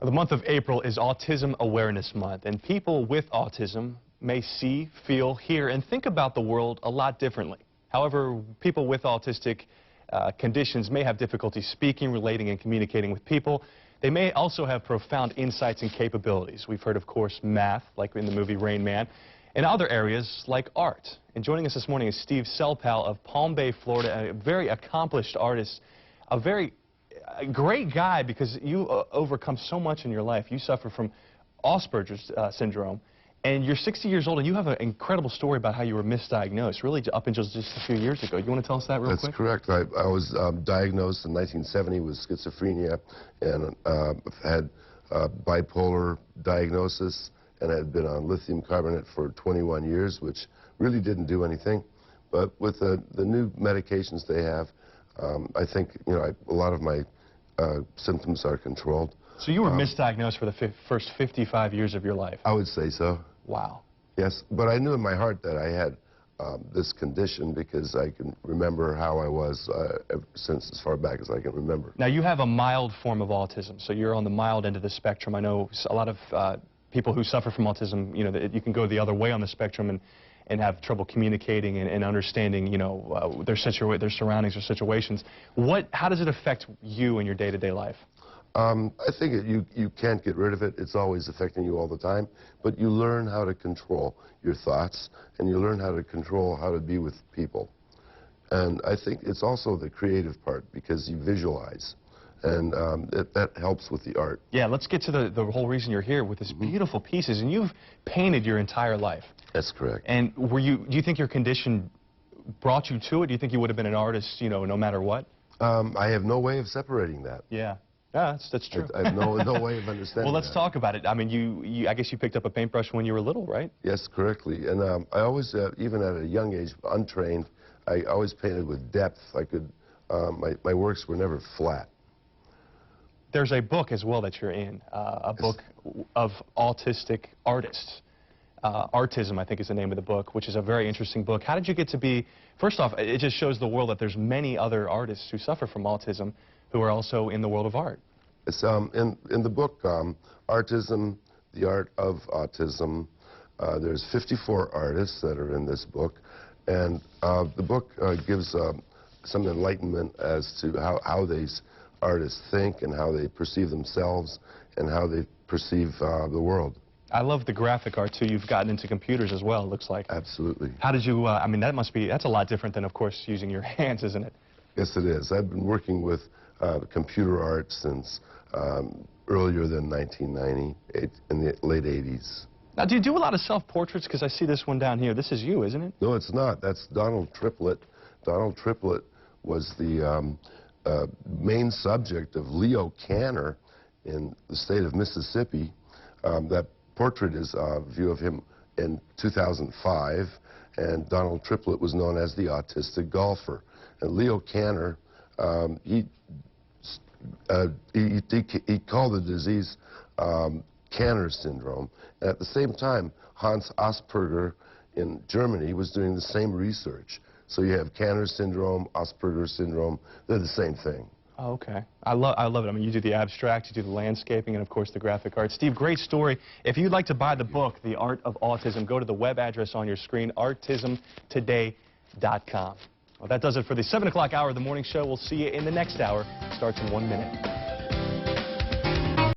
The month of April is Autism Awareness Month, and people with autism may see, feel, hear, and think about the world a lot differently. However, people with autistic conditions may have difficulty speaking, relating, and communicating with people. They may also have profound insights and capabilities. We've heard, of course, math, like in the movie Rain Man, and other areas like art. And joining us this morning is Steve Selpal of Palm Bay, Florida, a very accomplished artist, a great guy because you overcome so much in your life. You suffer from Asperger's syndrome, and you're 60 years old, and you have an incredible story about how you were misdiagnosed, really up until just a few years ago. You want to tell us that real quick? That's correct. I was diagnosed in 1970 with schizophrenia and had bipolar diagnosis, and I had been on lithium carbonate for 21 years, which really didn't do anything. But with the new medications they have, I think, a lot of my symptoms are controlled. So you were misdiagnosed for the first 55 years of your life? I would say so. Wow. Yes, but I knew in my heart that I had this condition because I can remember how I was since as far back as I can remember. Now, you have a mild form of autism, so you're on the mild end of the spectrum. I know a lot of people who suffer from autism, you can go the other way on the spectrum and have trouble communicating and understanding, their surroundings or situations. How does it affect you in your day-to-day life? I think you can't get rid of it. It's always affecting you all the time. But you learn how to control your thoughts, and you learn how to control how to be with people. And I think it's also the creative part because you visualize. And that helps with the art. Yeah, let's get to the whole reason you're here with these beautiful pieces. And you've painted your entire life. That's correct. And do you think your condition brought you to it? Do you think you would have been an artist, no matter what? I have no way of separating that. Yeah. Yeah, that's true. I have no way of understanding Well, let's talk about it. I mean, I guess you picked up a paintbrush when you were little, right? Yes, correctly. And I always, even at a young age, untrained, I always painted with depth. My works were never flat. There's a book as well that you're in, a book of autistic artists. Artism, I think, is the name of the book, which is a very interesting book. How did you get to be, first off, it just shows the world that there's many other artists who suffer from autism who are also in the world of art. It's in the book, Artism, the Art of Autism, there's 54 artists that are in this book, and the book gives some enlightenment as to how these artists think and how they perceive themselves and how they perceive the world. I love the graphic art, too. You've gotten into computers as well, it looks like. Absolutely. How did you, I mean, that's a lot different than, of course, using your hands, isn't it? Yes, it is. I've been working with computer art since earlier than 1990, in the late 80s. Now, do you do a lot of self-portraits? Because I see this one down here. This is you, isn't it? No, it's not. That's Donald Triplett. Donald Triplett was the main subject of Leo Kanner in the state of Mississippi. That portrait is a view of him in 2005, and Donald Triplett was known as the autistic golfer. And Leo Kanner, he called the disease Kanner syndrome. And at the same time, Hans Asperger in Germany was doing the same research. So you have Kanner syndrome, Asperger syndrome, they're the same thing. Oh, okay. I love it. I mean, you do the abstract, you do the landscaping, and of course the graphic art. Steve, great story. If you'd like to buy the book, The Art of Autism, go to the web address on your screen, artismtoday.com. Well, that does it for the 7 o'clock hour of the morning show. We'll see you in the next hour. Starts in 1 minute.